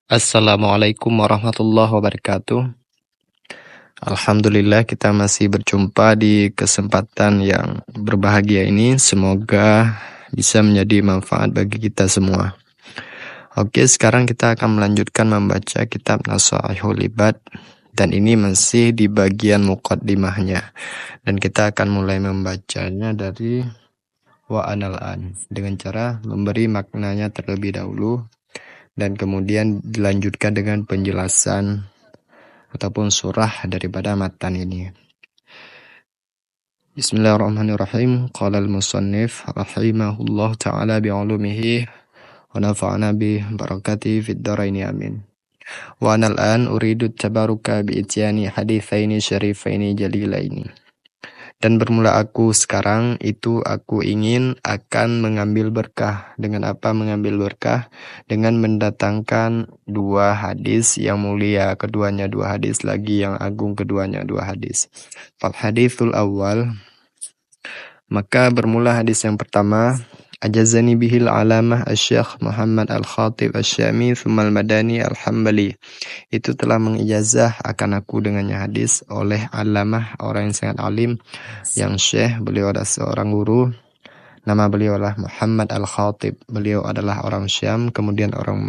Assalamualaikum warahmatullahi wabarakatuh. Alhamdulillah kita masih berjumpa di kesempatan yang berbahagia ini. Semoga bisa menjadi manfaat bagi kita semua. Oke, sekarang kita akan melanjutkan membaca kitab Nasaihul Ibad. Dan ini masih di bagian muqaddimahnya. Dan kita akan mulai membacanya dari wa anal an. Dengan cara memberi maknanya terlebih dahulu. Dan kemudian dilanjutkan dengan penjelasan ataupun surah daripada matan ini. Bismillahirrahmanirrahim. Qala al-musannif rahimahullah ta'ala bi'ulumihi wa nafa'ana bi barakati fid dharaini amin. Wa anal an uridu tabaruka bi ityani hadithaini syarifaini jalilaini. Dan bermula aku sekarang itu aku ingin akan mengambil berkah. Dengan apa mengambil berkah? Dengan mendatangkan dua hadis yang mulia, keduanya dua hadis lagi yang agung, keduanya dua hadis. Fal hadithul awal, maka bermula hadis yang pertama. Ajazani bihil alamah asy-syekh Muhammad al-Khatib asy-Syami thummal madani al-Hambali. Itu telah mengijazah akan aku dengannya hadis oleh alamah, orang yang sangat alim, yang syekh, beliau adalah seorang guru. Nama beliau adalah Muhammad al-Khatib. Beliau adalah orang Syam, kemudian orang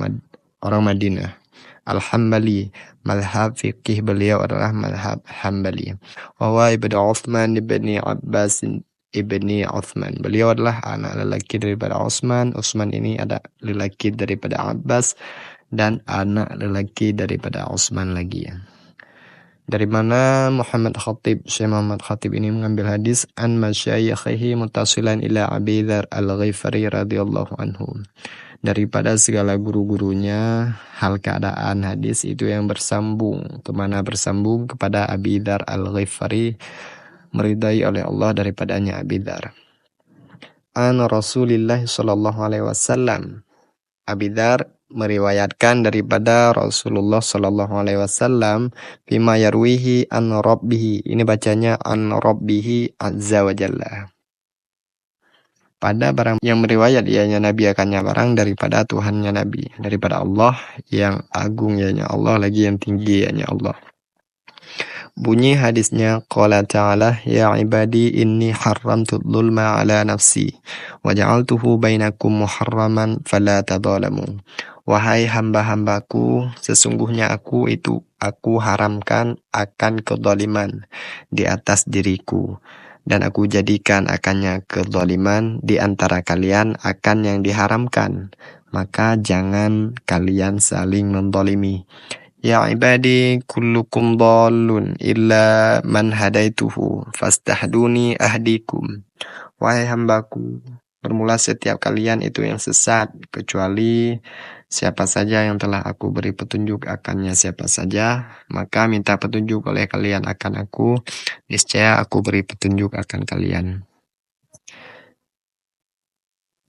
Madinah. Al-Hambali, madhab fikih beliau adalah madhab Hambali. Wa ibnu Uthman ibni Abbas ibni Uthman. Beliau adalah anak lelaki daripada Utsman. Utsman ini ada lelaki daripada Abbas dan anak lelaki daripada Utsman lagi. Dari mana Muhammad Khatib, Syekh Muhammad Khatib ini mengambil hadis an masyayikhihi muttasilan ila Abi Dzar al-Ghifari radhiyallahu anhu. Daripada segala guru-gurunya, hal keadaan hadis itu yang bersambung. Kemana bersambung? Kepada Abi Dzar al-Ghifari, meridai oleh Allah daripadanya Abi Dzar. An Rasulillah sallallahu alaihi wasallam. Abi Dzar meriwayatkan daripada Rasulullah sallallahu alaihi wasallam bima yarwihi an rabbihi. Ini bacanya an rabbihi azza wa jalla. Pada barang yang meriwayat ianya Nabi akannya barang daripada Tuhannya Nabi, daripada Allah yang agung ianya Allah, lagi yang tinggi ianya Allah. Bunyi hadisnya, qala ta'ala ya ibadi inni haramtu dzulma ala nafsi wa ja'altuhu bainakum muharraman fala tadzalamu. Wahai hamba-hambaku, sesungguhnya aku haramkan akan kezaliman di atas diriku, dan aku jadikan akannya kezaliman di antara kalian akan yang diharamkan, maka jangan kalian saling menzalimi. Ya ibadi kullukum dhalun illa man hadaituhu fastahduni ahdikum. Wahai hambaku, bermula setiap kalian itu yang sesat, kecuali siapa saja yang telah aku beri petunjuk akannya siapa saja, maka minta petunjuk oleh kalian akan aku, niscaya aku beri petunjuk akan kalian.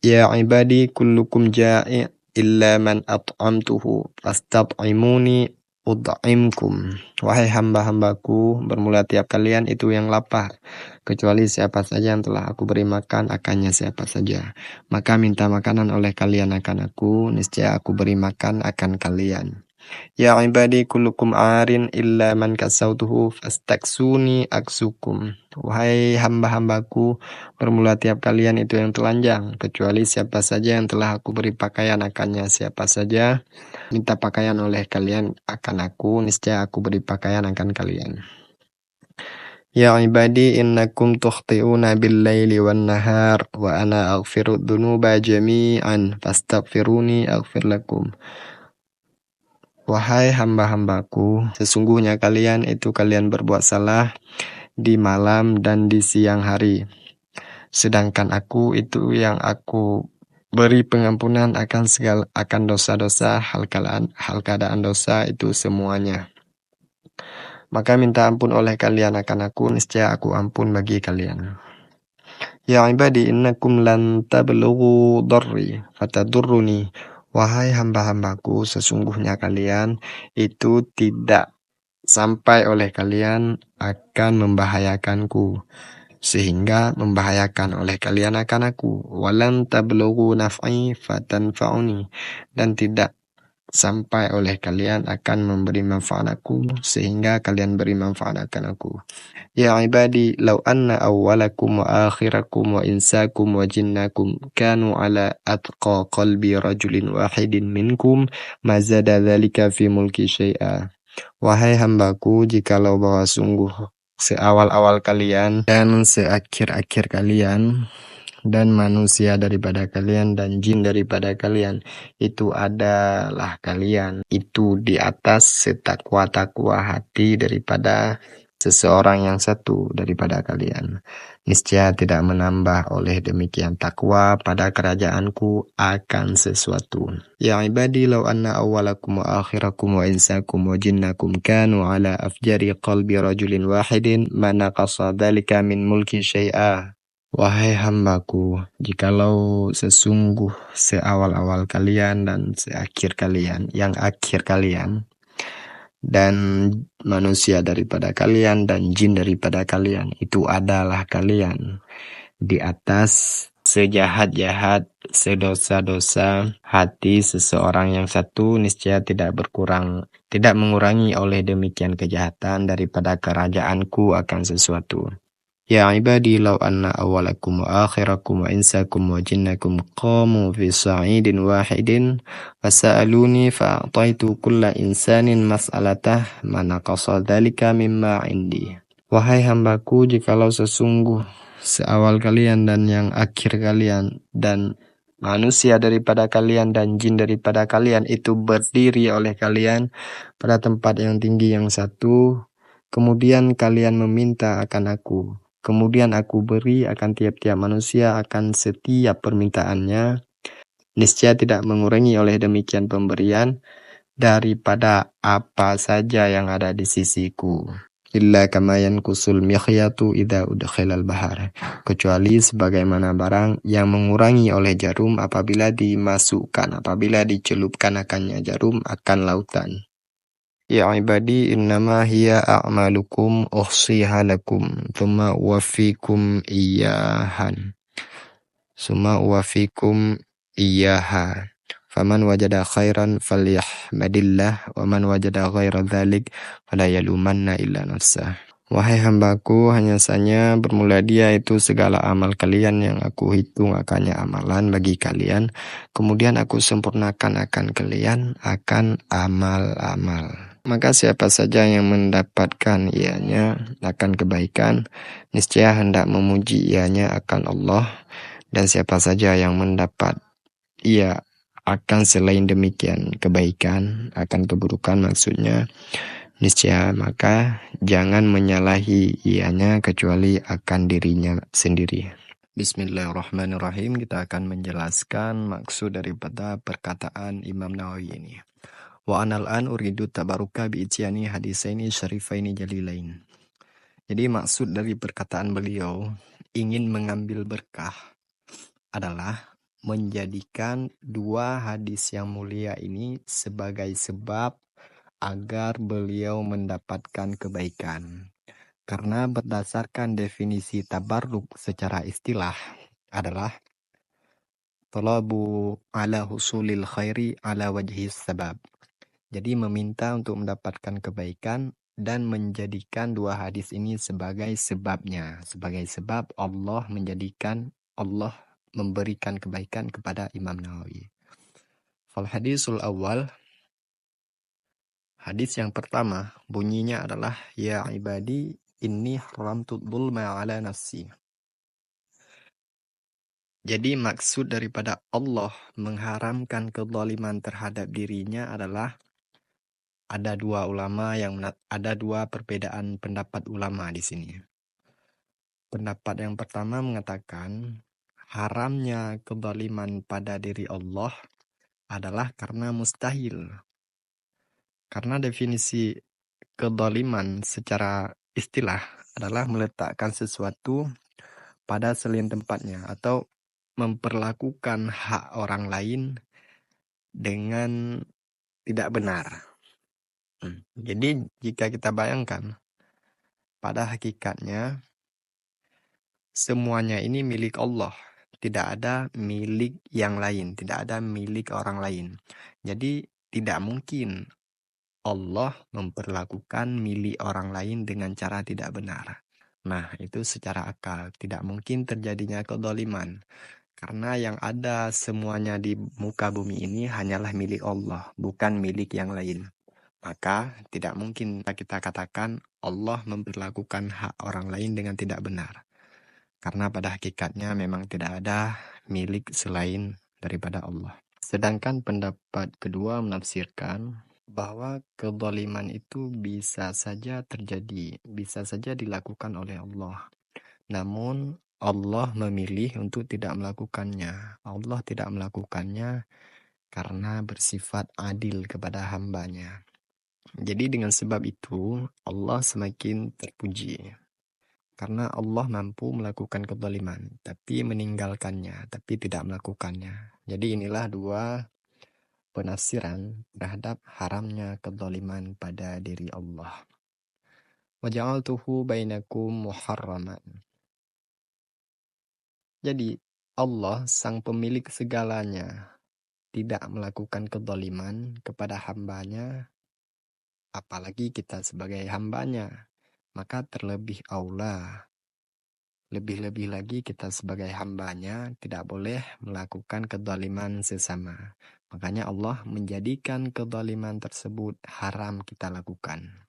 Ya ibadi kullukum ja'i illa man at'amtuhu fastat'imuni ud'imkum. Wahai hamba-hambaku, bermula tiap kalian itu yang lapar, kecuali siapa saja yang telah aku beri makan akannya siapa saja, maka minta makanan oleh kalian akan aku, niscaya aku beri makan akan kalian. Ya ibadi kullukum arin illa man kasautuhu fastaksuni aksukum. Wahai hamba-hambaku, bermula tiap kalian itu yang telanjang, kecuali siapa saja yang telah aku beri pakaian akannya siapa saja, minta pakaian oleh kalian akan aku, niscaya aku beri pakaian akan kalian. Ya ibadi innakum tukhti'una bil-laili wan-nahar wa ana aghfiru dzunuba jami'an fastaghfiruni aghfir lakum. Wahai hamba-hambaku, sesungguhnya kalian berbuat salah di malam dan di siang hari. Sedangkan aku itu yang aku beri pengampunan akan dosa-dosa, hal keadaan dosa itu semuanya. Maka minta ampun oleh kalian akan aku, niscaya aku ampun bagi kalian. Ya ibadi innakum lan tablughu darri fatadurruni. Wahai hamba-hambaku, sesungguhnya kalian itu tidak sampai oleh kalian akan membahayakanku, sehingga membahayakan oleh kalian akan aku. Walan tablughu naf'i fatanfa'uni. Dan tidak sampai oleh kalian akan memberi manfaat aku sehingga kalian beri manfaat akan aku. Ya ibadi, law anna awwalakum wa akhirakum wa insakum wa jinnakum kanu ala atqa qalbi rajulin wahidin minkum ma zada dhalika fi mulki syai'a. Wahai hambaku, jikalau bahwa sungguh seawal-awal kalian dan seakhir-akhir kalian dan manusia daripada kalian dan jin daripada kalian itu adalah kalian itu di atas setakwa-takwa hati daripada seseorang yang satu daripada kalian, niscaya tidak menambah oleh demikian takwa pada kerajaanku akan sesuatu. Ya ibadi, law anna awwalakum wa akhirakum wa insakum wa jinnakum kanu ala afjari qalbi rajulin wahidin ma naqasa dhalika min mulki syai'a. Wahai hambaku, jikalau sesungguh seawal-awal kalian dan seakhir kalian, yang akhir kalian, dan manusia daripada kalian dan jin daripada kalian, itu adalah kalian di atas sejahat-jahat, sedosa-dosa hati seseorang yang satu, niscaya tidak mengurangi oleh demikian kejahatan daripada kerajaanku akan sesuatu. Ya ibadi, law anna awwalakum wa akhirakum wa insakum wa jinnakum qamu fi sa'idin wahidin fasa'aluni fa'ataitu kulla insanin mas'alatah ma naqasa dhalika mimma indi. Wahai hambaku, jikalau sesungguh seawal kalian dan yang akhir kalian dan manusia daripada kalian dan jin daripada kalian itu berdiri oleh kalian pada tempat yang tinggi yang satu, kemudian kalian meminta akan aku, kemudian aku beri akan tiap-tiap manusia akan setiap permintaannya, niscaya tidak mengurangi oleh demikian pemberian daripada apa saja yang ada di sisiku. Illa kama yankusul mikhyatu idza udkhilal bahar, kecuali sebagaimana barang yang mengurangi oleh jarum apabila dicelupkan akannya jarum akan lautan. Ya ibadi, innama hiya a'malukum uhsiha lakum thumma uwaffikum iyyaha faman wajada khairan falyahmadillah wa man wajada ghaira dhalik fala yalumanna illa nafsah. Wahai hambaku, hanya saja bermula dia itu segala amal kalian yang aku hitung akannya amalan bagi kalian, kemudian aku sempurnakan akan kalian akan amal-amal. Maka siapa saja yang mendapatkan ianya akan kebaikan, niscaya hendak memuji ianya akan Allah, dan siapa saja yang mendapat ia akan selain demikian kebaikan, akan keburukan maksudnya, niscaya maka jangan menyalahi ianya kecuali akan dirinya sendiri. Bismillahirrahmanirrahim. Kita akan menjelaskan maksud daripada perkataan Imam Nawawi ini. Wa anal an uridu tabaruka bi ityani hadisaini syarifaini jalilain. Jadi maksud dari perkataan beliau ingin mengambil berkah adalah menjadikan dua hadis yang mulia ini sebagai sebab agar beliau mendapatkan kebaikan. Karena berdasarkan definisi tabarruk secara istilah adalah talabu ala husulil khairi ala wajhis sabab. Jadi meminta untuk mendapatkan kebaikan dan menjadikan dua hadis ini sebagai sebabnya. Sebagai sebab Allah memberikan kebaikan kepada Imam Nawawi. Fal hadisul awal, hadis yang pertama bunyinya adalah ya ibadi inni haramtu dzulma ala nafsi. Jadi maksud daripada Allah mengharamkan kezaliman terhadap dirinya adalah ada dua perbedaan pendapat ulama di sini. Pendapat yang pertama mengatakan haramnya kezaliman pada diri Allah adalah karena mustahil. Karena definisi kezaliman secara istilah adalah meletakkan sesuatu pada selain tempatnya atau memperlakukan hak orang lain dengan tidak benar. Jadi jika kita bayangkan, pada hakikatnya semuanya ini milik Allah. Tidak ada milik yang lain, tidak ada milik orang lain. Jadi tidak mungkin Allah memperlakukan milik orang lain dengan cara tidak benar. Nah, itu secara akal. Tidak mungkin terjadinya kezaliman. Karena yang ada semuanya di muka bumi ini hanyalah milik Allah, bukan milik yang lain. Maka tidak mungkin kita katakan Allah memperlakukan hak orang lain dengan tidak benar. Karena pada hakikatnya memang tidak ada milik selain daripada Allah. Sedangkan pendapat kedua menafsirkan bahwa kezaliman itu bisa saja terjadi, bisa saja dilakukan oleh Allah. Namun Allah memilih untuk tidak melakukannya. Allah tidak melakukannya karena bersifat adil kepada hambanya. Jadi dengan sebab itu Allah semakin terpuji. Karena Allah mampu melakukan kezaliman, tapi meninggalkannya, tapi tidak melakukannya. Jadi inilah dua penafsiran terhadap haramnya kezaliman pada diri Allah. Waja'altuhu bainakum muharraman. Jadi Allah sang pemilik segalanya tidak melakukan kezaliman kepada hambanya, apalagi kita sebagai hambanya. Maka terlebih aula, lebih-lebih lagi kita sebagai hambanya tidak boleh melakukan kezaliman sesama. Makanya Allah menjadikan kezaliman tersebut haram kita lakukan.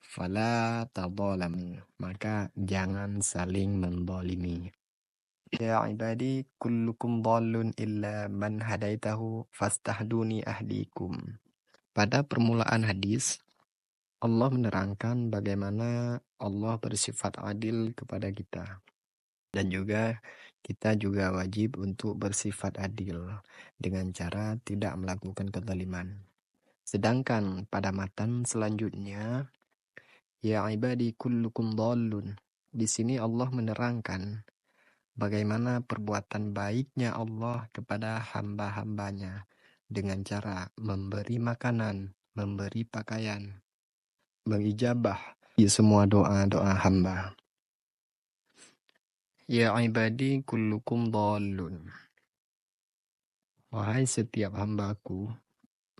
Fala tadzalamu, maka jangan saling menzalimi. Ya ibadi kullukum dhallun illa man hadaitahu fastahduni ahdikum. Pada permulaan hadis, Allah menerangkan bagaimana Allah bersifat adil kepada kita. Dan juga kita juga wajib untuk bersifat adil dengan cara tidak melakukan kezaliman. Sedangkan pada matan selanjutnya, ya ibadi kullukum dhallun. Di sini Allah menerangkan bagaimana perbuatan baiknya Allah kepada hamba-hambanya dengan cara memberi makanan, memberi pakaian, mengijabah di semua doa-doa hamba. Ya ibadi kullukum dhallun. Wahai setiap hambaku,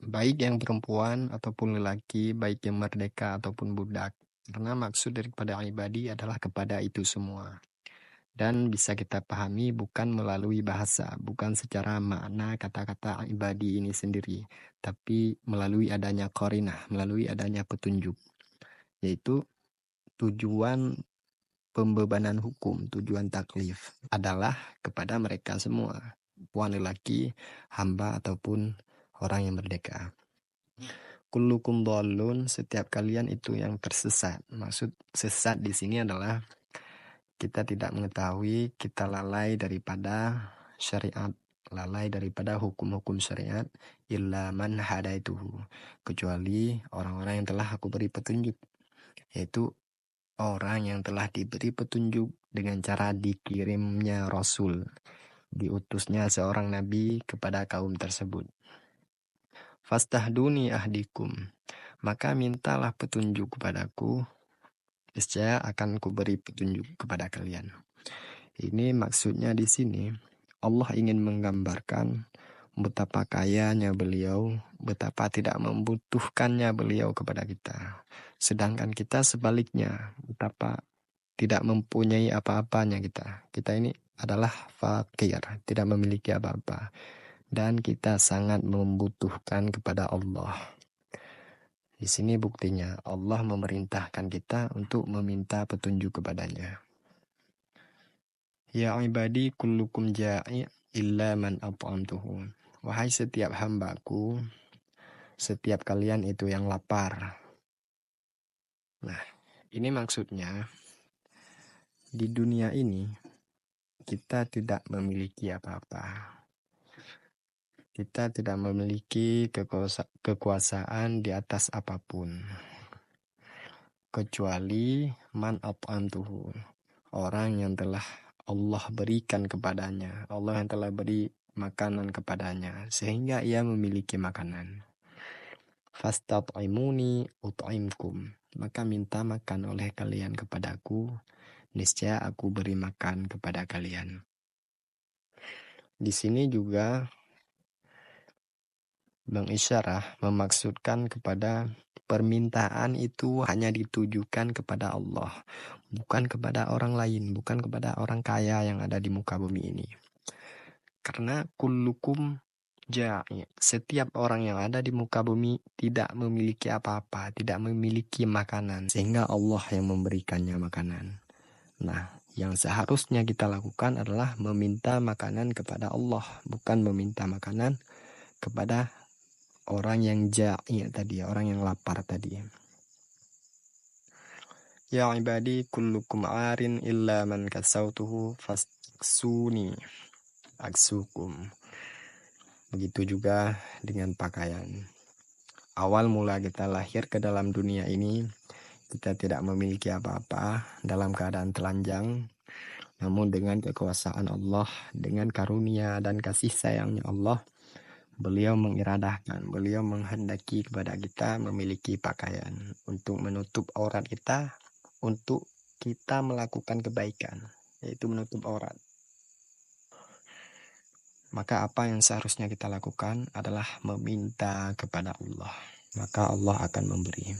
baik yang perempuan ataupun lelaki, baik yang merdeka ataupun budak. Karena maksud daripada ibadi adalah kepada itu semua. Dan bisa kita pahami bukan melalui bahasa, bukan secara makna kata-kata ibadi ini sendiri, tapi melalui adanya qarinah, melalui adanya petunjuk, yaitu tujuan pembebanan hukum, tujuan taklif adalah kepada mereka semua, puan lelaki, hamba ataupun orang yang merdeka. Kullukum dhallun, setiap kalian itu yang tersesat. Maksud sesat di sini adalah kita tidak mengetahui, kita lalai daripada syariat, lalai daripada hukum-hukum syariat, illa man hadaituhu, kecuali orang-orang yang telah aku beri petunjuk, yaitu orang yang telah diberi petunjuk dengan cara dikirimnya Rasul, diutusnya seorang nabi kepada kaum tersebut. Fastahduni ahdikum, maka mintalah petunjuk kepadaku, niscaya akan kuberi petunjuk kepada kalian. Ini maksudnya di sini Allah ingin menggambarkan betapa kayanya beliau, betapa tidak membutuhkannya beliau kepada kita. Sedangkan kita sebaliknya, betapa tidak mempunyai apa-apanya kita. Kita ini adalah fakir, tidak memiliki apa-apa. Dan kita sangat membutuhkan kepada Allah. Di sini buktinya Allah memerintahkan kita untuk meminta petunjuk kepadanya. Ya ibadi kullukum ja'i illa man at'amtuhu. Wahai setiap hambaku, setiap kalian itu yang lapar. Nah, ini maksudnya di dunia ini kita tidak memiliki apa-apa. Kita tidak memiliki kekuasaan di atas apapun. Kecuali man at'amtuhu, orang yang telah Allah berikan kepadanya, Allah yang telah beri makanan kepadanya, sehingga ia memiliki makanan. Fastat'imuni ut'imkum, maka minta makan oleh kalian kepadaku, niscaya aku beri makan kepada kalian. Di sini juga mengisyarah memaksudkan kepada permintaan itu hanya ditujukan kepada Allah, bukan kepada orang lain, bukan kepada orang kaya yang ada di muka bumi ini. Karena kullukum ja'i, setiap orang yang ada di muka bumi tidak memiliki apa-apa, tidak memiliki makanan, sehingga Allah yang memberikannya makanan. Nah, yang seharusnya kita lakukan adalah meminta makanan kepada Allah, bukan meminta makanan kepada orang yang ja'i tadi, orang yang lapar tadi. Ya ibadi kullukum arin illa man kasautuhu faksuni aksukum. Begitu juga dengan pakaian. Awal mula kita lahir ke dalam dunia ini, kita tidak memiliki apa-apa, dalam keadaan telanjang. Namun dengan kekuasaan Allah, dengan karunia dan kasih sayangnya Allah, beliau mengiradahkan, beliau menghendaki kepada kita memiliki pakaian untuk menutup aurat kita, untuk kita melakukan kebaikan, yaitu menutup aurat. Maka apa yang seharusnya kita lakukan adalah meminta kepada Allah. Maka Allah akan memberi.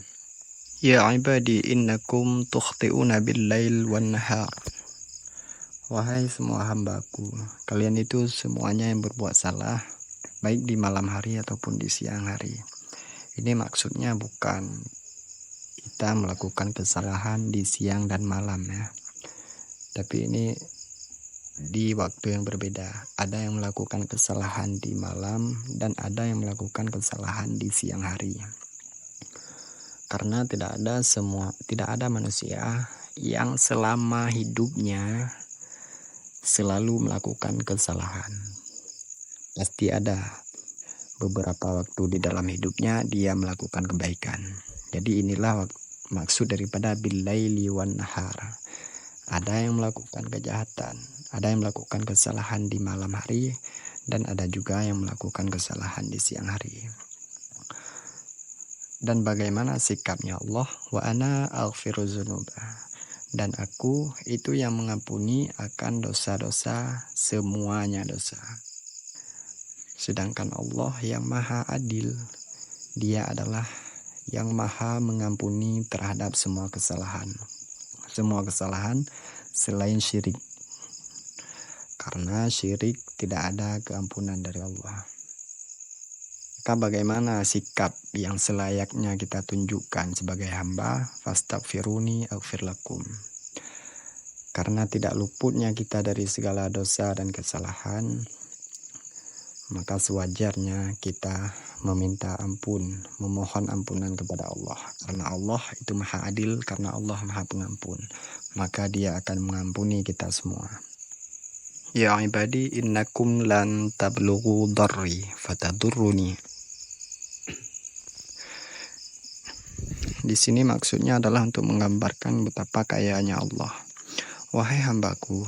Ya ibadi innakum tukhti'una bil-lail wan-nahar. Wahai semua hambaku, kalian itu semuanya yang berbuat salah, baik di malam hari ataupun di siang hari. Ini maksudnya bukan kita melakukan kesalahan di siang dan malam ya. Tapi ini di waktu yang berbeda. Ada yang melakukan kesalahan di malam dan ada yang melakukan kesalahan di siang hari. Karena tidak ada manusia yang selama hidupnya selalu melakukan kesalahan. Pasti ada beberapa waktu di dalam hidupnya dia melakukan kebaikan. Jadi inilah maksud daripada bil-laili wan nahar. Ada yang melakukan kejahatan, ada yang melakukan kesalahan di malam hari, dan ada juga yang melakukan kesalahan di siang hari. Dan bagaimana sikapnya Allah? Wa ana aghfiru dzunuba. Dan aku itu yang mengampuni akan dosa-dosa, semuanya dosa. Sedangkan Allah yang maha adil, dia adalah yang maha mengampuni terhadap semua kesalahan. Semua kesalahan selain syirik. Karena syirik tidak ada keampunan dari Allah. Maka bagaimana sikap yang selayaknya kita tunjukkan sebagai hamba? Fastaghfiruni aghfir lakum. Karena tidak luputnya kita dari segala dosa dan kesalahan, maka sewajarnya kita meminta ampun, memohon ampunan kepada Allah. Karena Allah itu maha adil, karena Allah maha pengampun. Maka dia akan mengampuni kita semua. Ya ibadi innakum lan tablughu darri fatadurruni. Di sini maksudnya adalah untuk menggambarkan betapa kayaannya Allah. Wahai hambaku,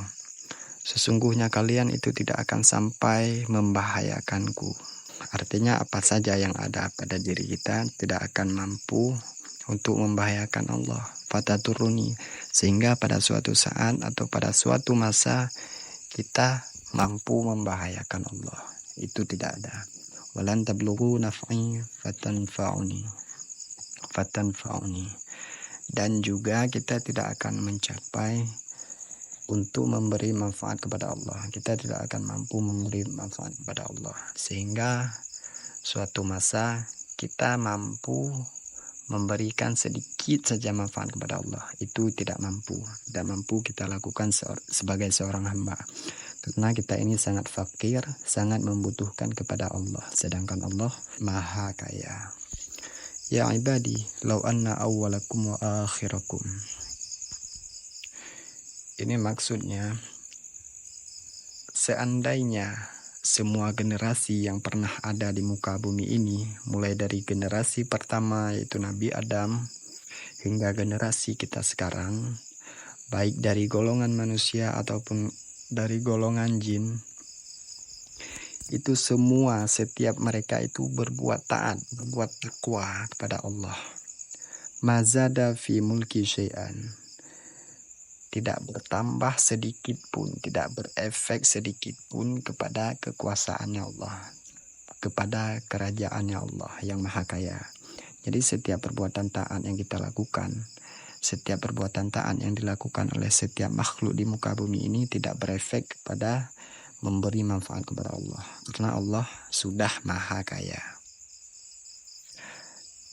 sesungguhnya kalian itu tidak akan sampai membahayakanku. Artinya apa saja yang ada pada diri kita tidak akan mampu untuk membahayakan Allah. Fataturuni, sehingga pada suatu saat atau pada suatu masa kita mampu membahayakan Allah. Itu tidak ada. Walan tablughu naf'i fatanfa'uni. Dan juga kita tidak akan mencapai untuk memberi manfaat kepada Allah. Kita tidak akan mampu memberi manfaat kepada Allah. Sehingga suatu masa kita mampu memberikan sedikit saja manfaat kepada Allah. Itu tidak mampu. Tidak mampu kita lakukan sebagai seorang hamba. Karena kita ini sangat fakir, sangat membutuhkan kepada Allah. Sedangkan Allah maha kaya. Ya ibadi, law anna awwalakum wa akhirakum. Ini maksudnya, seandainya semua generasi yang pernah ada di muka bumi ini, mulai dari generasi pertama yaitu Nabi Adam, hingga generasi kita sekarang, baik dari golongan manusia ataupun dari golongan jin, itu semua setiap mereka itu berbuat taat, berbuat takwa kepada Allah. Mazada fi mulki syai'an. Tidak bertambah sedikit pun, tidak berefek sedikit pun kepada kekuasaannya Allah, kepada kerajaannya Allah yang Maha Kaya. Jadi setiap perbuatan taat yang kita lakukan, setiap perbuatan taat yang dilakukan oleh setiap makhluk di muka bumi ini tidak berefek kepada memberi manfaat kepada Allah, karena Allah sudah Maha Kaya.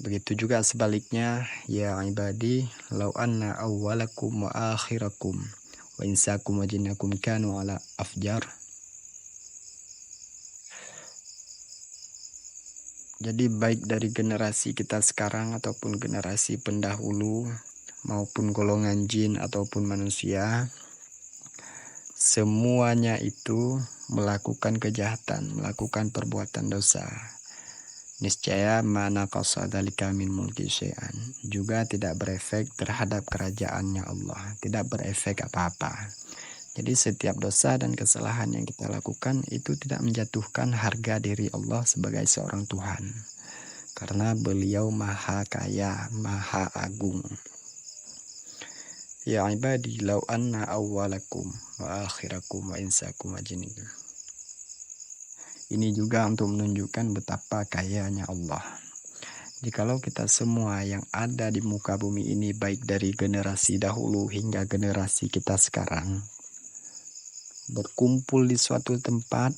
Begitu juga sebaliknya, ya ibadi, lau anna awwalakum wa akhirakum wa insakum wa jinnakum kanu ala afjar. Jadi baik dari generasi kita sekarang ataupun generasi pendahulu maupun golongan jin ataupun manusia, semuanya itu melakukan kejahatan, melakukan perbuatan dosa. Niscaya mana qasadalika min mulki syai'an, juga tidak berefek terhadap kerajaannya Allah, tidak berefek apa-apa. Jadi setiap dosa dan kesalahan yang kita lakukan itu tidak menjatuhkan harga diri Allah sebagai seorang Tuhan, karena beliau Maha Kaya, Maha Agung. Ya ibadi, lau anna awwalakum wa akhirakum wa insakum wa jinnikum. Ini juga untuk menunjukkan betapa kayanya Allah. Jikalau kita semua yang ada di muka bumi ini, baik dari generasi dahulu hingga generasi kita sekarang, berkumpul di suatu tempat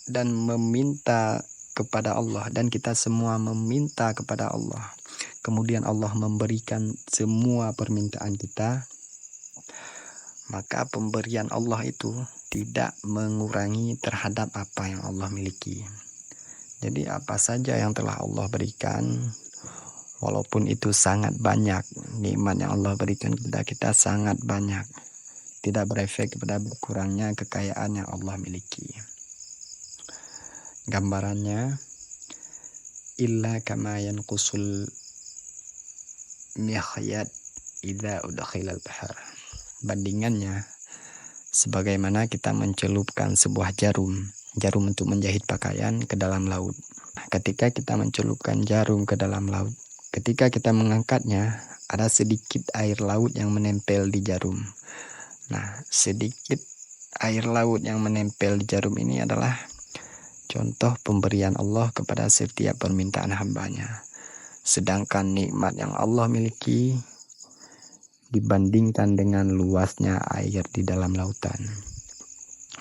dan meminta kepada Allah, dan kita semua meminta kepada Allah, kemudian Allah memberikan semua permintaan kita, maka pemberian Allah itu tidak mengurangi terhadap apa yang Allah miliki. Jadi apa saja yang telah Allah berikan, walaupun itu sangat banyak, nikmat yang Allah berikan kepada kita sangat banyak, tidak berefek kepada berkurangnya kekayaan yang Allah miliki. Gambarannya, illa kama yanqusul mikhyat idza udkhilal bahar. Bandingannya, sebagaimana kita mencelupkan sebuah jarum untuk menjahit pakaian ke dalam laut. Ketika kita mencelupkan jarum ke dalam laut, ketika kita mengangkatnya, ada sedikit air laut yang menempel di jarum. Nah, sedikit air laut yang menempel di jarum ini adalah contoh pemberian Allah kepada setiap permintaan hambanya. Sedangkan nikmat yang Allah miliki dibandingkan dengan luasnya air di dalam lautan,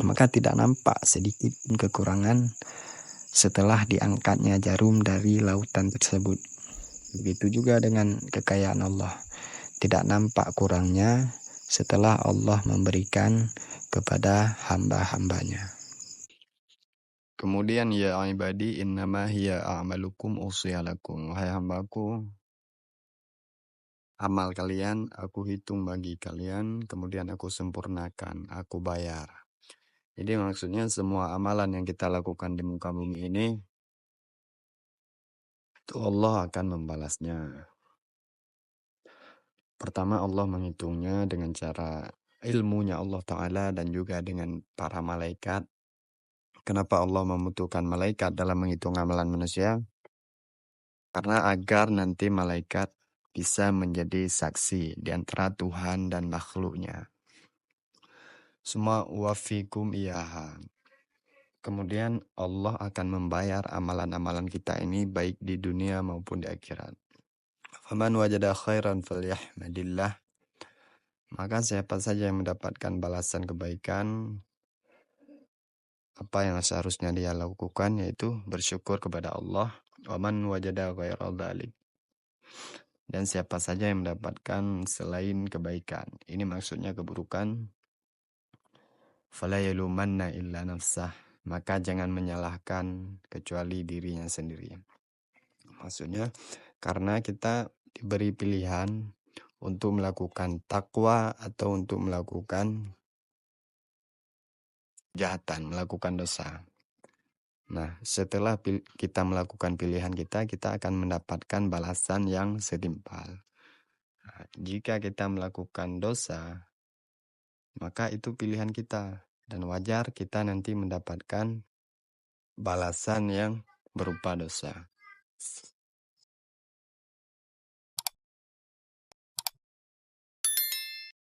maka tidak nampak sedikit pun kekurangan setelah diangkatnya jarum dari lautan tersebut. Begitu juga dengan kekayaan Allah, tidak nampak kurangnya setelah Allah memberikan kepada hamba-hambanya. Kemudian ya ibadi innama hiya a'malukum usiyalakum. Wahai hambaku, amal kalian aku hitung bagi kalian, kemudian aku sempurnakan, aku bayar. Jadi maksudnya semua amalan yang kita lakukan di muka bumi ini, itu Allah akan membalasnya. Pertama, Allah menghitungnya dengan cara ilmunya Allah Ta'ala dan juga dengan para malaikat. Kenapa Allah membutuhkan malaikat dalam menghitung amalan manusia? Karena agar nanti malaikat bisa menjadi saksi di antara Tuhan dan makhluknya. Semua wafikum iyaha. Kemudian Allah akan membayar amalan-amalan kita ini baik di dunia maupun di akhirat. Faman wajada khairan falyahmadillah. Maka siapa saja yang mendapatkan balasan kebaikan, apa yang seharusnya dia lakukan yaitu bersyukur kepada Allah. Waman wajada ghairal dzalik. Dan siapa saja yang mendapatkan selain kebaikan, ini maksudnya keburukan, fala yalumanna illa nafsah, maka jangan menyalahkan kecuali dirinya sendiri. Maksudnya karena kita diberi pilihan untuk melakukan takwa atau untuk melakukan kejahatan, melakukan dosa. Nah, setelah kita melakukan pilihan kita akan mendapatkan balasan yang setimpal. Nah, jika kita melakukan dosa, maka itu pilihan kita. Dan wajar kita nanti mendapatkan balasan yang berupa dosa.